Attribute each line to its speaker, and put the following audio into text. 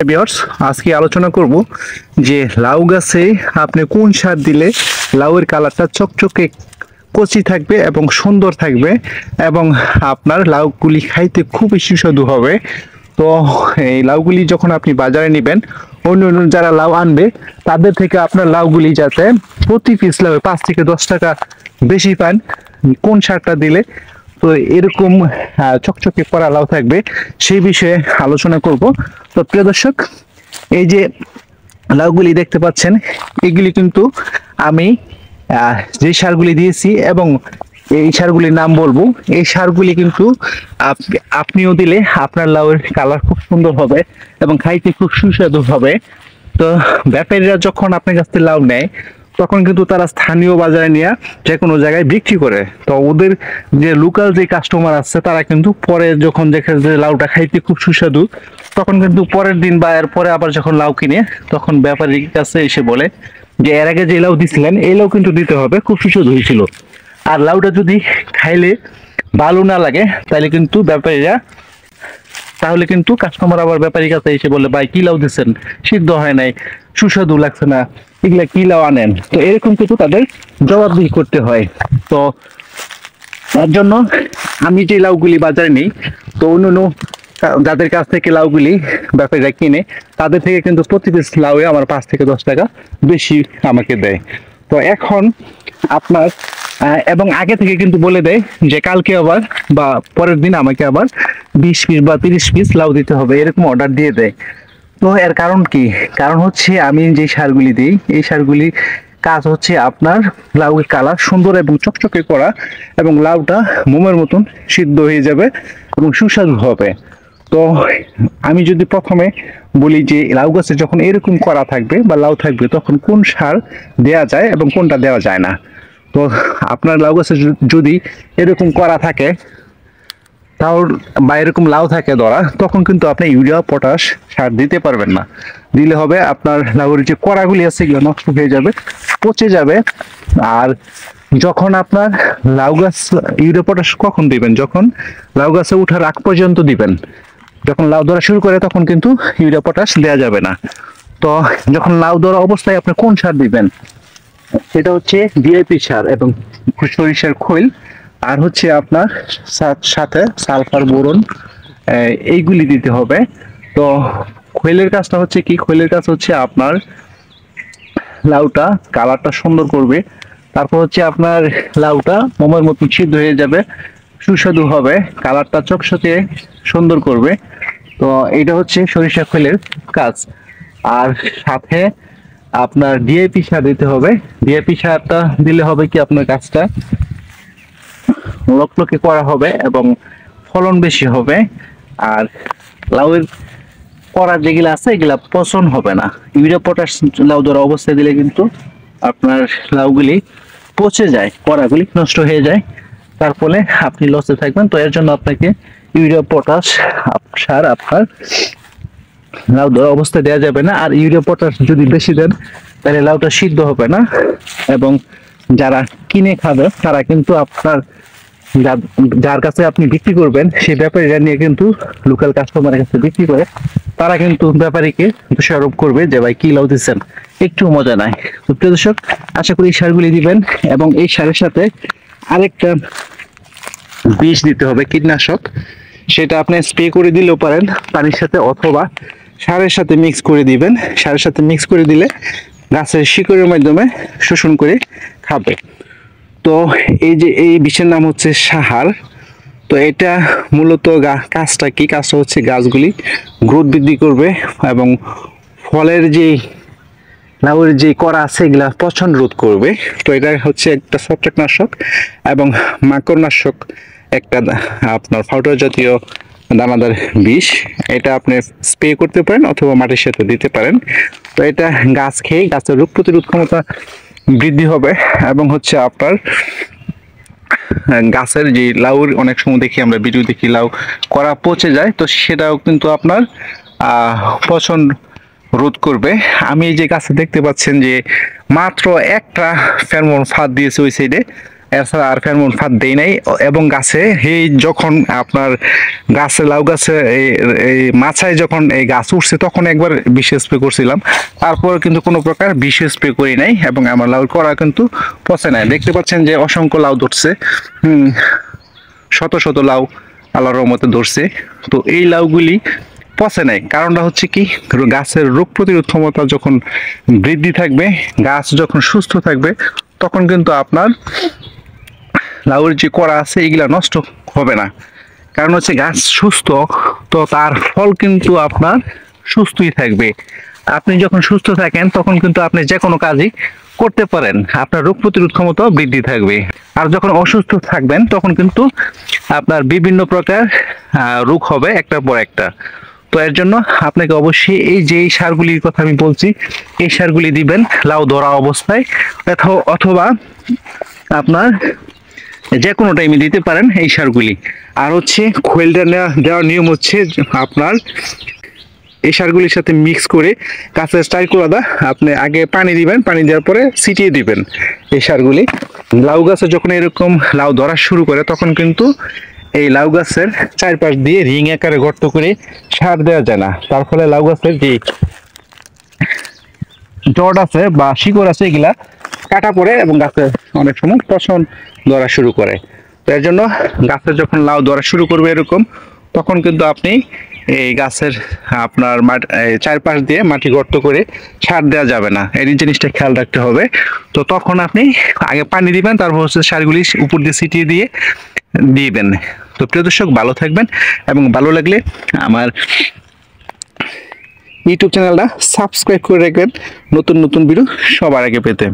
Speaker 1: Viewers, আজকে আলোচনা করব যে লাউ গাছে আপনি কোন সার দিলে লাউয়ের কালারটা চকচকে কচি থাকবে এবং সুন্দর থাকবে এবং আপনার লাউগুলি খাইতে খুবই সুস্বাদু হবে। তো এই লাউগুলি যখন আপনি বাজারে নেবেন, অন্য অন্য যারা লাউ আনবে তাদের থেকে আপনার লাউগুলি যাতে প্রতি পিস লাউ 5 থেকে 10 টাকা বেশি পান, কোন সারটা দিলে তো এরকম চকচকে করা লাউ থাকবে সেই বিষয়ে আলোচনা করব। তো প্রিয় দর্শক, এই যে লাউগুলি দেখতে পাচ্ছেন, এগুলি কিন্তু আমি যে সারগুলি দিয়েছি এবং এই সারগুলির নাম বলবো। এই সারগুলি কিন্তু আপনিও দিলে আপনার লাউয়ের কালার খুব সুন্দর হবে এবং খাইতে খুব সুস্বাদু হবে। তো ব্যাপারীরা যখন আপনার কাছ থেকে লাউ নেয় তখন কিন্তু তারা স্থানীয় বাজারে নিয়ে যে কোনো জায়গায় বিক্রি করে। তো ওদের যে লোকাল যে কাস্টমার আছে তারা কিন্তু পরে যখন দেখে যে লাউটা খাইতে খুব সুস্বাদু, তখন কিন্তু পরের দিন বা এর পরে আবার যখন লাউ কিনে তখন ব্যাপারীর কাছে এসে বলে যে এর আগে যে লাউ দিছিলেন এই লাউ কিন্তু দিতে হবে, খুব সুস্বাদু হয়েছিল। আর লাউটা যদি খাইলে ভালো না লাগে তাহলে কিন্তু কাস্টমার আবার ব্যাপারীর কাছে এসে বলে, ভাই কি লাউ দিচ্ছেন, সিদ্ধ হয় নাই, সুস্বাদু লাগছে না, এগুলা কি লাউ আনেন। তো এরকম কিন্তু তাদের জবাবদিহি করতে হয়। তো তার জন্য আমি যে লাউগুলি বাজারে নিই, তো অন্য যাদের কাছ থেকে লাউগুলি ব্যাপারীরা কিনে তাদের থেকে কিন্তু প্রতি পিস লাউয়ে আমার 5 থেকে 10 টাকা বেশি আমাকে দেয়। তো এখন আপনার এবং আগে থেকে কিন্তু বলে দেয় যে কালকে আবার বা পরের দিন আমাকে আবার 20 পিস বা 30 পিস লাউ দিতে হবে, এরকম অর্ডার দিয়ে দেয়। তো এর কারণ কি? কারণ হচ্ছে আমি যে সারগুলি দিই এই সারগুলি কাজ হচ্ছে আপনার লাউয়ের কালার সুন্দর এবং চকচকে করা এবং লাউটা মোমের মতন সিদ্ধ হয়ে যাবে এবং সুস্বাদু হবে। তো আমি যদি প্রথমে বলি যে লাউ গাছে যখন এরকম করা থাকবে বা লাউ থাকবে তখন কোন সার দেয়া যায় এবং কোনটা দেওয়া যায় না। তো আপনার লাউ গাছে যদি এরকম করা থাকে তাও বা এরকম লাউ থাকে ধরা, তখন কিন্তু আপনি ইউরিয়া পটাশ সার দিতে পারবেন না। দিলে হবে আপনার লাউয়ের যে কড়াগুলি আছে এগুলো নষ্ট হয়ে যাবে, পচে যাবে। আর যখন আপনার লাউ গাছ ইউরিয়া পটাশ কখন দিবেন? যখন লাউ গাছে উঠার আগ পর্যন্ত দিবেন। যখন লাউ ধরা শুরু করে তখন কিন্তু ইউরিয়া পটাশ দেওয়া যাবে না। তো যখন লাউ ধরা অবস্থায় আপনি কোন সার দিবেন? সেটা হচ্ছে ডিএপি সার এবং সরিষার খৈল, আর হচ্ছে আপনার সাথে সালফার বোরন, এইগুলি দিতে হবে। তো খৈলের কাজটা হচ্ছে কি? খৈলের কাজ হচ্ছে আপনার লাউটা কালারটা সুন্দর করবে, তারপর হচ্ছে আপনার লাউটা মোমের মতো সিদ্ধ হয়ে যাবে, সুস্বাদু হবে, কালারটা চকচকে সুন্দর করবে। তো এটা হচ্ছে সরিষা খৈলের কাজ। আর সাথে আপনার ডিএপি সার দিতে হবে। ডিএপি সারটা দিলে হবে কি আপনার কাজটা লকলকে করা হবে এবং ফলন বেশি হবে। আর লাউয়ের করা যেগুলা আছে এগুলা পচন হবে না। ইউরিয়া পটাশ লাউ ধরা অবস্থায় দিলে কিন্তু আপনার লাউগুলি পচে যায়, কড়াগুলি নষ্ট হয়ে যায়, তার ফলে আপনি লসে থাকবেন। তো এর জন্য আপনাকে ইউরিয়া পটাশ সার আপনার লাউ ধরা অবস্থায় দেওয়া যাবে না। আর ইউরিয়া পটাশ যদি বেশি দেন তাহলে লাউটা সিদ্ধ হবে না এবং যারা কিনে খাবে তারা কিন্তু আপনার যার কাছে আপনি বিক্রি করবেন সেই ব্যাপারীরা নিয়ে কিন্তু লোকাল কাস্টমারের কাছে বিক্রি করে তারা কিন্তু ব্যাপারীকে দোষারোপ করবে যে ভাই কি লাউ দিচ্ছেন, একটু মজা নাই। তো প্রিয় দর্শক, আশা করি এই সারগুলি দিবেন এবং এই সারের সাথে আরেকটা বিষ দিতে হবে, কীটনাশক। সেটা আপনি স্প্রে করে দিলেও পারেন পানির সাথে, অথবা সারের সাথে মিক্স করে দিবেন। সারের সাথে মিক্স করে দিলে গাছের শিকড়ের মাধ্যমে শোষণ করে খাবে। তো এই যে এই বিষের নাম হচ্ছে সাহার। তো এটা মূলত কাজটা কি? কাজটা হচ্ছে গাছগুলি গ্রোথ বৃদ্ধি করবে এবং ফলের যে লাউয়ের যে কড়া আছে এগুলা পচন রোধ করবে। তো এটা হচ্ছে একটা ছত্রাকনাশক এবং মাকড়নাশক, একটা আপনার ফাউডার জাতীয় দানাদার বিষ। এটা আপনি স্প্রে করতে পারেন অথবা মাটির সাথে দিতে পারেন। তো এটা গাছ খেয়ে গাছের রোগ প্রতিরোধ ক্ষমতা বৃদ্ধি হবে এবং হচ্ছে আপনার গাছের যে লাউর অনেক সময় দেখি আমরা ভিডিও দেখি লাউ কড়া পচে যায়, তো সেটাও কিন্তু আপনার পচন রোধ করবে। আমি এই যে গাছে দেখতে পাচ্ছেন যে মাত্র একটা ফেরোমন ফাঁদ দিয়েছে ওই সাইডে, এছাড়া আর ফেরোমন ফাঁদ দেই নাই। এবং গাছে এই যখন আপনার গাছে লাউ গাছে এই মাছায় যখন এই গাছ উঠছে তখন একবার বিষ স্প্রে করছিলাম, তারপর কিন্তু কোনো প্রকার বিষ স্প্রে করি নাই এবং আমার লাউ করা কিন্তু পচে নাই। দেখতে পাচ্ছেন যে অসংখ্য লাউ ধরছে, শত শত লাউ আল্লাহর রহমতে ধরছে। তো এই লাউগুলি পচে নাই, কারণটা হচ্ছে কি, গাছের রোগ প্রতিরোধ ক্ষমতা যখন বৃদ্ধি থাকবে, গাছ যখন সুস্থ থাকবে, তখন কিন্তু আপনার লাউয়ের যে করা আছে এগুলা নষ্ট হবে না। কারণ হচ্ছে গাছ সুস্থ, তো তার ফল কিন্তু আপনার সুস্থই থাকবে। আপনি যখন সুস্থ থাকেন তখন কিন্তু আপনি যে কোনো কাজই করতে পারেন, আপনার রোগ প্রতিরোধ ক্ষমতাও বৃদ্ধি থাকবে। আর যখন অসুস্থ থাকবেন তখন কিন্তু আপনার বিভিন্ন প্রকার রোগ হবে একটার পর একটা। তো এর জন্য আপনাকে অবশ্যই এই যে এই সারগুলির কথা আমি বলছি, এই সারগুলি দিবেন লাউ ধরা অবস্থায়, অথবা আপনার যে কোনো টাইমে দিতে পারেন এই সারগুলি। আর হচ্ছে খোলটা দেওয়ার নিয়ম হচ্ছে আপনার এই সারগুলির সাথে মিক্স করে গাছের স্টাইকুলাদা আপনি আগে পানি দিবেন, পানি দেওয়ার পরে ছিটিয়ে দিবেন এই সারগুলি। লাউ গাছে যখন এরকম লাউ ধরা শুরু করে তখন কিন্তু এই লাউ গাছের চারপাশ দিয়ে রিং আকারে গর্ত করে সার দেওয়া যায় না, তার ফলে লাউ গাছের যে জট আছে বা শিকড় আছে এগুলা কাটা পড়ে এবং গাছে অনেক সময় পচন ধরা শুরু করে। তো এর জন্য গাছের যখন লাউ ধরা শুরু করবে এরকম, তখন কিন্তু আপনি এই গাছের আপনার চারপাশ দিয়ে মাটি গর্ত করে সার দেওয়া যাবে না, এই জিনিসটা খেয়াল রাখতে হবে। তো তখন আপনি আগে পানি দিবেন, তারপর হচ্ছে সারগুলি উপর দিয়ে ছিটিয়ে দিয়ে দিবেন। তো প্রিয় দর্শক, ভালো থাকবেন এবং ভালো লাগলে আমার ইউটিউব চ্যানেলটা সাবস্ক্রাইব করে রাখবেন নতুন নতুন ভিডিও সবার আগে পেতে।